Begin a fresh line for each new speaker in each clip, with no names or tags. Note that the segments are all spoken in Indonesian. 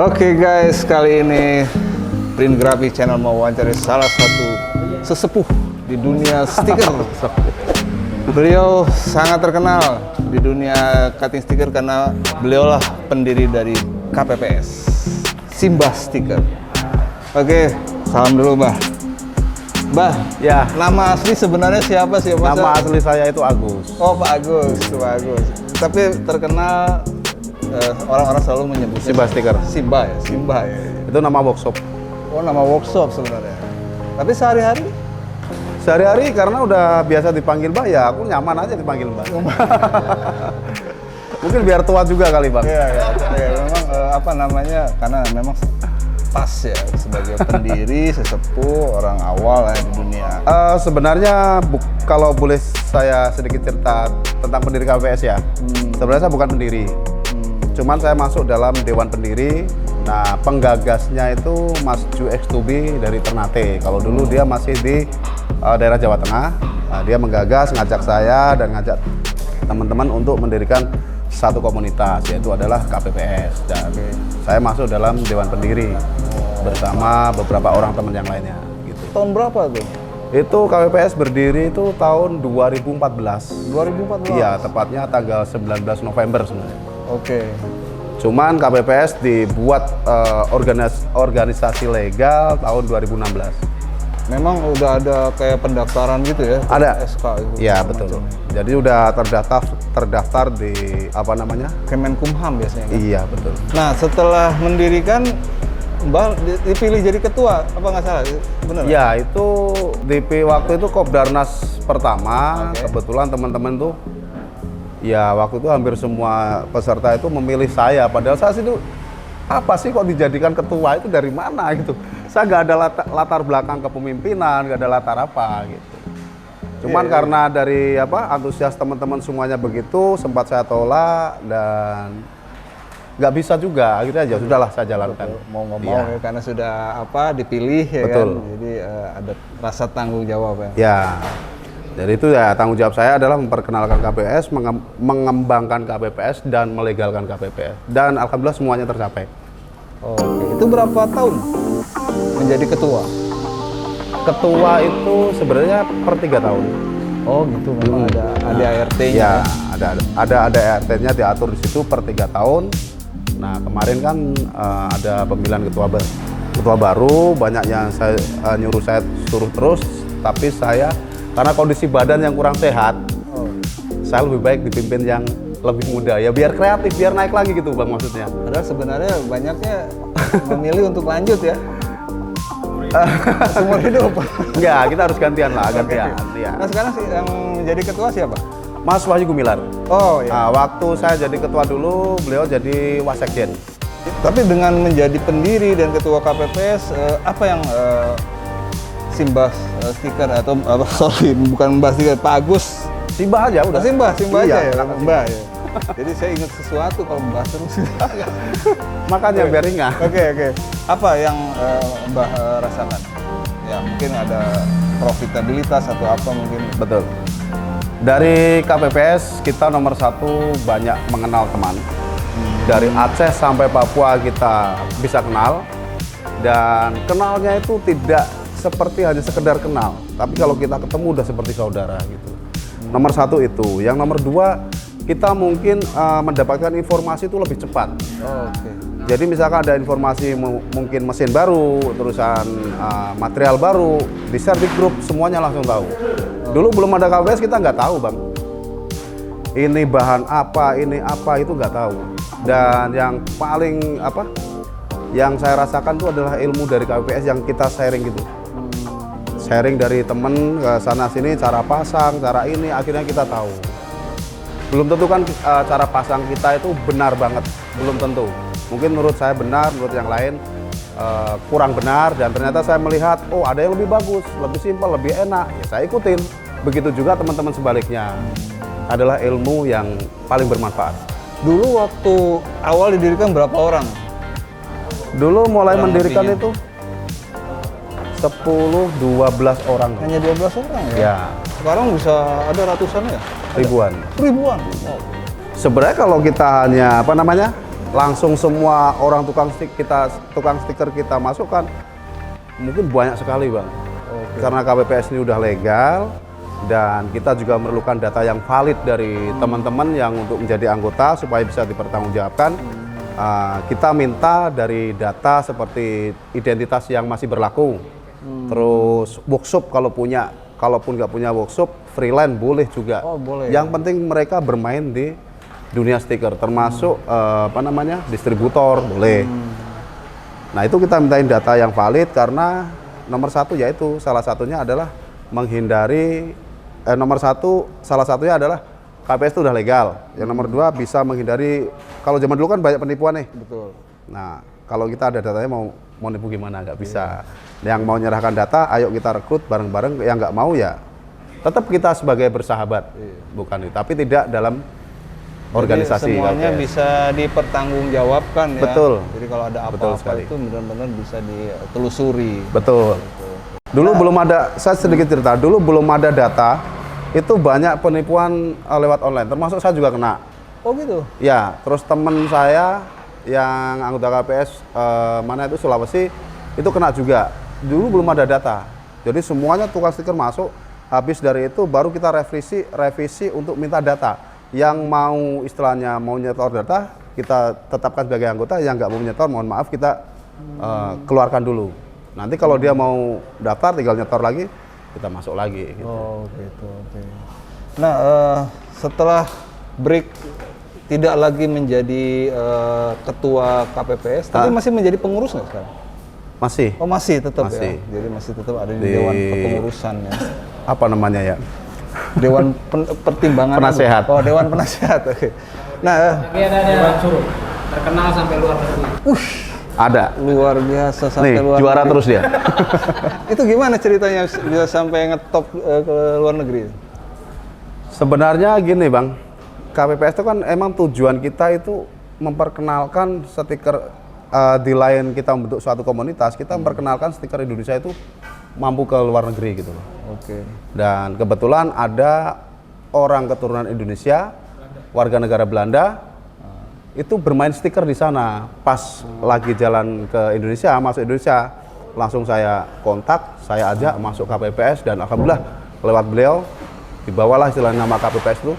Oke guys, kali ini Print Graphic Channel mau wawancari salah satu sesepuh di dunia stiker. Beliau sangat terkenal di dunia cutting stiker karena beliaulah pendiri dari KPPS, Simbah Stiker. Oke, salam dulu Mbah. Mbah,
Ya,
nama asli sebenarnya siapa sih?
nama asli saya itu Agus.
Oh, Pak Agus, Pak Agus. Tapi terkenal orang-orang selalu menyebut
Simbah Stiker.
Simbah ya, Simbah ya.
Itu nama workshop.
Oh, nama workshop sebenarnya. Tapi sehari-hari?
Sehari-hari karena udah biasa dipanggil Mbah, ya aku nyaman aja dipanggil Mbah. Mungkin biar tua juga kali Bang.
Iya, memang apa namanya? Karena memang pas ya sebagai pendiri, sesepuh, orang awal ya di dunia.
Sebenarnya kalau boleh saya sedikit cerita tentang pendiri KPPS ya. Sebenarnya saya bukan pendiri. Cuman saya masuk dalam dewan pendiri. Nah, penggagasnya itu Mas Ju X2B dari Ternate. Kalau dulu dia masih di daerah Jawa Tengah. Nah, dia menggagas, ngajak saya dan ngajak teman-teman untuk mendirikan satu komunitas, yaitu adalah KPPS. Dan saya masuk dalam dewan pendiri bersama beberapa orang teman yang lainnya. Gitu.
Tahun berapa tuh?
Itu KPPS berdiri itu tahun 2014.
2014?
Iya, tepatnya tanggal 19 November sebenarnya.
Oke.
Cuman KPPS dibuat organisasi legal tahun 2016.
Memang udah ada kayak pendaftaran gitu ya?
Ada.
SK itu.
Iya, betul. Jadi udah terdaftar di apa namanya?
Kemenkumham biasanya kan?
Iya, betul.
Nah, setelah mendirikan, Mbak dipilih jadi ketua, apa nggak salah? Bener?
Ya, itu DP waktu itu Kopdarnas pertama.
Oke.
Kebetulan teman-teman tuh, ya waktu itu hampir semua peserta itu memilih saya. Padahal saya itu apa sih kok dijadikan ketua, itu dari mana gitu. Saya nggak ada latar belakang kepemimpinan, nggak ada latar apa gitu. Cuman karena dari antusias teman-teman semuanya begitu, sempat saya tolak dan nggak bisa juga, gitu aja. Sudahlah saya jalankan.
Mau nggak mau ya, karena sudah dipilih ya.
Betul.
Kan, jadi ada rasa tanggung jawab ya.
Ya, jadi itu ya tanggung jawab saya adalah memperkenalkan KPPS, mengembangkan KPPS dan melegalkan KPPS. Dan alhamdulillah semuanya tercapai.
Oke, itu berapa tahun menjadi ketua?
Ketua itu sebenarnya per 3 tahun.
Oh gitu, memang ada ART-nya.
Ya, ada ART-nya diatur di situ per 3 tahun. Nah, kemarin kan ada pemilihan ketua baru, banyak yang saya nyuruh saya suruh terus, tapi saya karena kondisi badan yang kurang sehat, saya lebih baik dipimpin yang lebih muda, ya biar kreatif, biar naik lagi gitu Bang maksudnya.
Padahal sebenarnya banyaknya memilih untuk lanjut ya. Seumur hidup.
Ya, kita harus gantian lah, gantian. Ya.
Nah sekarang sih yang menjadi ketua siapa?
Mas Wahyu Gumilar.
Oh iya.
Nah, waktu saya jadi ketua dulu, beliau jadi wasekjen.
Tapi dengan menjadi pendiri dan ketua KPPS, apa yang Simbah Stiker atau sorry bukan Mbah Stiker, Pak Agus.
Simbah aja udah.
Simbah
Iya,
aja ya, Mbah ya. Jadi saya ingat sesuatu kalau Mbah terus.
Makanya biar ringan.
Oke. Apa yang Mbah rasakan? Ya mungkin ada profitabilitas atau apa mungkin.
Betul. Dari KPPS kita nomor 1 banyak mengenal teman. Dari Aceh sampai Papua kita bisa kenal. Dan kenalnya itu tidak seperti hanya sekedar kenal. Tapi kalau kita ketemu udah seperti saudara gitu. Nomor 1 itu. Yang nomor 2 kita mungkin mendapatkan informasi itu lebih cepat.
Oke.
Jadi misalkan ada informasi mungkin mesin baru, terusan material baru, di share di grup semuanya langsung tahu. Dulu belum ada KPPS kita nggak tahu Bang. Ini bahan apa, ini apa itu nggak tahu. Dan yang paling yang saya rasakan itu adalah ilmu dari KPPS yang kita sharing gitu. Sharing dari temen ke sana sini, cara pasang, cara ini, akhirnya kita tahu. Belum tentu kan cara pasang kita itu benar banget, belum tentu. Mungkin menurut saya benar, menurut yang lain kurang benar, dan ternyata saya melihat, oh ada yang lebih bagus, lebih simpel, lebih enak, ya saya ikutin. Begitu juga teman-teman sebaliknya, adalah ilmu yang paling bermanfaat.
Dulu waktu awal didirikan berapa orang?
Dulu mulai mendirikan
lebihnya.
itu 10-12 orang.
Hanya 12 orang ya?
Ya,
Sekarang bisa ada ratusan ya?
ribuan.
Ribuan? Oh.
Sebenarnya kalau kita hanya langsung semua orang tukang stiker kita masukkan, mungkin banyak sekali Bang. Karena KPPS ini udah legal dan kita juga memerlukan data yang valid dari teman-teman yang untuk menjadi anggota supaya bisa dipertanggungjawabkan. Kita minta dari data seperti identitas yang masih berlaku, terus workshop kalau punya, kalaupun nggak punya workshop, freelance boleh juga.
Oh, boleh.
Yang penting mereka bermain di dunia stiker, termasuk distributor boleh. Nah itu kita mintain data yang valid karena nomor satu yaitu salah satunya adalah menghindari salah satunya adalah KPPS itu udah legal. Yang nomor dua bisa menghindari, kalau zaman dulu kan banyak penipuan nih.
Betul.
Nah kalau kita ada datanya mau nipu gimana, nggak bisa. Yang mau menyerahkan data, ayo kita rekrut bareng-bareng. Yang nggak mau ya tetap kita sebagai bersahabat, bukan itu. Tapi tidak dalam organisasi.
Jadi semuanya
KPPS.
bisa dipertanggungjawabkan ya.
Betul.
Jadi kalau ada
Betul
apa-apa
sekali.
itu benar-benar bisa ditelusuri.
Betul. Dulu belum ada, saya sedikit cerita, dulu belum ada data, itu banyak penipuan lewat online, termasuk saya juga kena.
Oh gitu?
Ya, terus temen saya yang anggota KPPS mana itu Sulawesi, itu kena juga. Dulu belum ada data, jadi semuanya tukang stiker masuk, habis dari itu baru kita revisi untuk minta data. Yang mau istilahnya mau nyetor data, kita tetapkan sebagai anggota, yang nggak mau nyetor, mohon maaf kita keluarkan dulu. Nanti kalau dia mau daftar, tinggal nyetor lagi, kita masuk lagi. Gitu.
Oh gitu, oke. Nah setelah break tidak lagi menjadi ketua KPPS, tapi masih menjadi pengurus nggak sekarang?
Masih.
Oh masih tetap
Masih.
ya, jadi masih tetap ada di Dewan Kepengurusan ya.
Apa namanya ya?
Dewan Pertimbangan.
Penasehat.
Oh Dewan Penasehat, oke. Nah
Ini ada Dewan Suruh, terkenal sampai luar negeri.
Ada.
luar biasa sampai
Nih,
luar
juara
negeri.
terus dia.
Itu gimana ceritanya bisa sampai ngetop ke luar negeri?
Sebenarnya gini Bang, KPPS itu kan emang tujuan kita itu memperkenalkan stiker di lain kita membentuk suatu komunitas, kita memperkenalkan stiker Indonesia itu mampu ke luar negeri gitu loh.
Oke.
Dan kebetulan ada orang keturunan Indonesia, warga negara Belanda, itu bermain stiker di sana. Pas lagi jalan ke Indonesia, masuk Indonesia, langsung saya kontak, saya ajak masuk KPPS dan alhamdulillah lewat beliau dibawalah istilah nama KPPS itu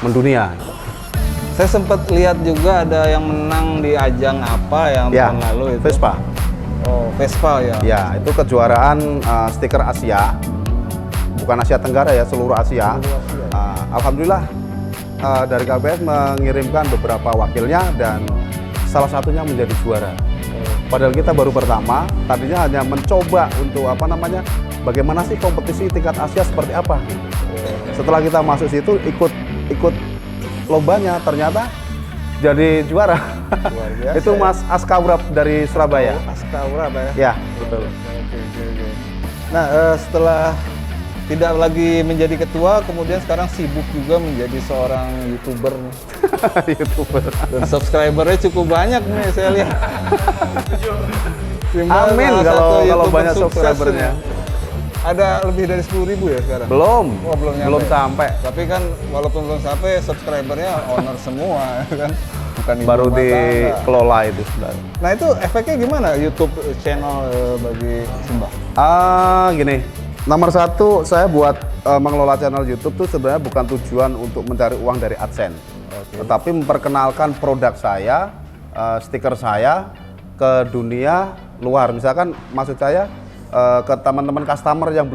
mendunia.
Saya sempat lihat juga ada yang menang di ajang apa yang
Ya,
tahun lalu itu.
Vespa.
Oh, Vespa ya.
Ya, itu kejuaraan stiker Asia, bukan Asia Tenggara ya, seluruh Asia. Alhamdulillah dari KPPS mengirimkan beberapa wakilnya dan salah satunya menjadi juara. Padahal kita baru pertama, tadinya hanya mencoba untuk bagaimana sih kompetisi tingkat Asia seperti apa. Setelah kita masuk situ ikut lombanya, ternyata jadi juara.
Luar biasa,
Itu Mas Askaurab dari Surabaya.
Askaura apa ya?
Ya, betul.
Oke. Nah, setelah tidak lagi menjadi ketua, kemudian sekarang sibuk juga menjadi seorang YouTuber.
YouTuber.
Dan subscribernya cukup banyak nih saya lihat.
Amin
Salah
kalau
satu YouTuber
banyak
sukses
subscribernya.
ini. Ada lebih dari 10.000 ya sekarang?
Belum.
Oh, belum nyampe.
Belum sampai.
Tapi kan walaupun belum sampai, subscribernya owner semua kan. Bukan ibu
Baru
rumah tangga.
dikelola itu sebenarnya.
Nah itu efeknya gimana YouTube channel bagi Simbah?
Gini. Nomor satu, saya buat mengelola channel YouTube tuh sebenarnya bukan tujuan untuk mencari uang dari AdSense, tetapi memperkenalkan produk saya, stiker saya ke dunia luar. Misalkan maksud saya ke teman-teman customer yang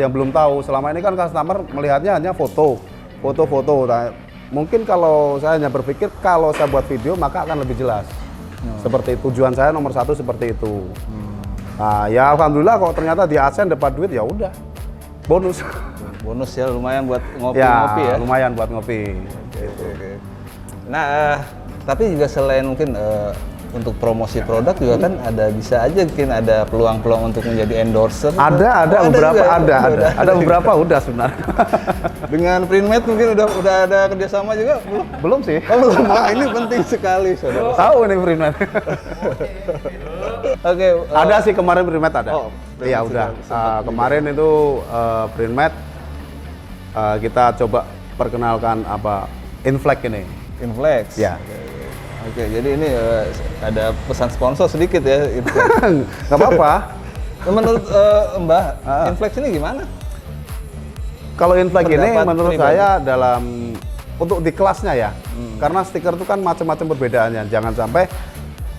belum tahu. Selama ini kan customer melihatnya hanya foto. Nah, mungkin kalau saya hanya berpikir kalau saya buat video maka akan lebih jelas. Seperti tujuan saya nomor satu seperti itu. Nah, ya alhamdulillah kalau ternyata di AdSense dapat duit ya udah bonus.
Bonus ya lumayan buat ngopi-ngopi ya.
Lumayan buat ngopi.
Oke. Nah, tapi juga selain mungkin untuk promosi produk juga kan bisa aja mungkin ada peluang-peluang untuk menjadi endorser.
Ada
Oh,
beberapa
juga, ya?
ada beberapa udah sebenarnya.
Dengan Printmate mungkin udah ada kerjasama juga belum?
Belum sih.
Oh, belum. Wah, ini penting sekali, saudara.
Tahu nih Printmate.
Oke.
Ada sih kemarin Printmate ada.
Oh,
Iya udah. Kemarin itu Printmate kita coba perkenalkan Inflex ini.
Inflex.
Ya.
Oke, jadi ini ada pesan sponsor sedikit ya.
Nggak apa-apa.
Menurut Mbah, Inflex ini gimana?
Kalau Inflex ini
Pendapat
menurut
pribadi.
saya untuk di kelasnya ya, karena stiker itu kan macam-macam perbedaannya. Jangan sampai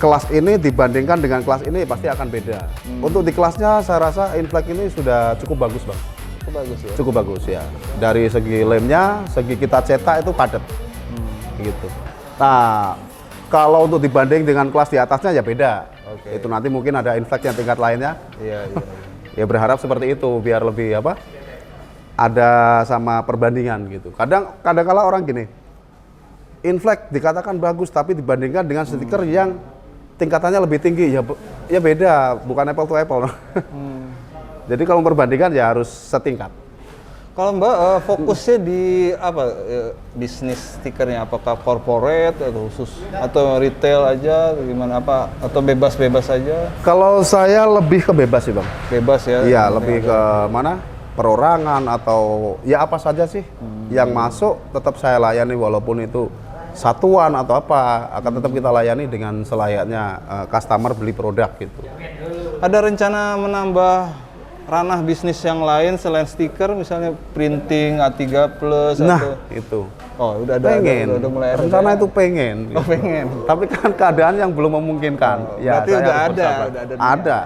kelas ini dibandingkan dengan kelas ini pasti akan beda. Untuk di kelasnya saya rasa Inflex ini sudah cukup bagus bang.
Itu bagus ya.
Cukup bagus ya. Dari segi lemnya, segi kita cetak itu padat, gitu. Nah, kalau untuk dibanding dengan kelas di atasnya ya beda.
Oke.
Itu nanti mungkin ada Inflex yang tingkat lainnya.
Iya, iya.
Ya berharap seperti itu biar lebih ada sama perbandingan gitu. Kadang-kala orang gini, Inflex dikatakan bagus tapi dibandingkan dengan stiker yang tingkatannya lebih tinggi ya beda, bukan apple to apple. Jadi kalau perbandingan ya harus setingkat.
Kalau Mbak fokusnya di apa bisnis stikernya? Apakah corporate atau khusus atau retail aja? Gimana apa? Atau bebas-bebas aja?
Kalau saya lebih ke bebas sih bang.
Bebas ya?
Iya lebih ke mana? Perorangan atau ya apa saja sih yang masuk tetap saya layani walaupun itu satuan atau apa akan tetap kita layani dengan selayaknya customer beli produk gitu.
Ada rencana menambah ranah bisnis yang lain selain stiker, misalnya printing A3 Plus
Nah
atau
itu
oh udah ada
pengen
udah mulai ada
rencana
ya?
itu pengen.
Oh, pengen.
Tapi kan keadaan yang belum memungkinkan.
Berarti
saya
udah
harus
ada,
bersabar.
udah ada.
Ada.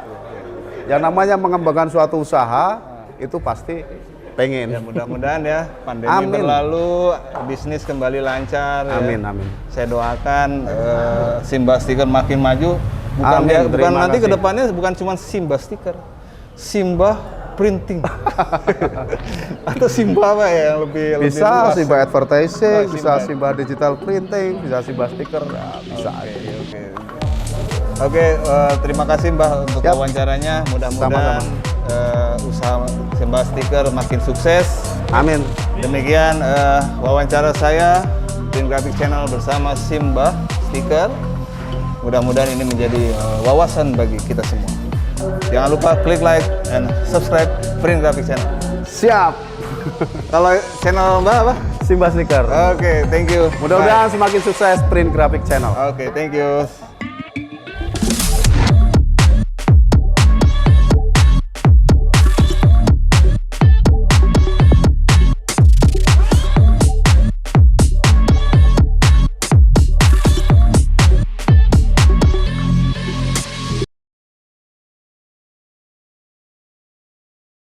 Yang namanya mengembangkan suatu usaha itu pasti pengen.
Ya mudah-mudahan ya pandemi
Amin.
berlalu, bisnis kembali lancar.
Amin,
ya.
amin.
Saya doakan Simba Stiker makin maju. Bukan
Amin,
bukan
terima
nanti
kasih.
kedepannya bukan cuma Simba Stiker, Simba Printing atau Simba apa ya yang lebih
Bisa
luas?
Simba advertising,
Oh,
bisa
Simba.
Simba digital printing, bisa Simba stiker, ya, bisa.
Oke, terima kasih Mbah untuk
Siap.
wawancaranya. Mudah-mudahan usaha Simba Stiker makin sukses.
Amin.
Demikian wawancara saya Print Graphic Channel bersama Simba Stiker. Mudah-mudahan ini menjadi wawasan bagi kita semua. Jangan lupa klik like and subscribe Print Graphic Channel.
Siap.
Kalau channel Mbak apa?
Simba stiker.
Oke, thank you.
Mudah-mudahan semakin sukses Print Graphic Channel.
Oke, thank you.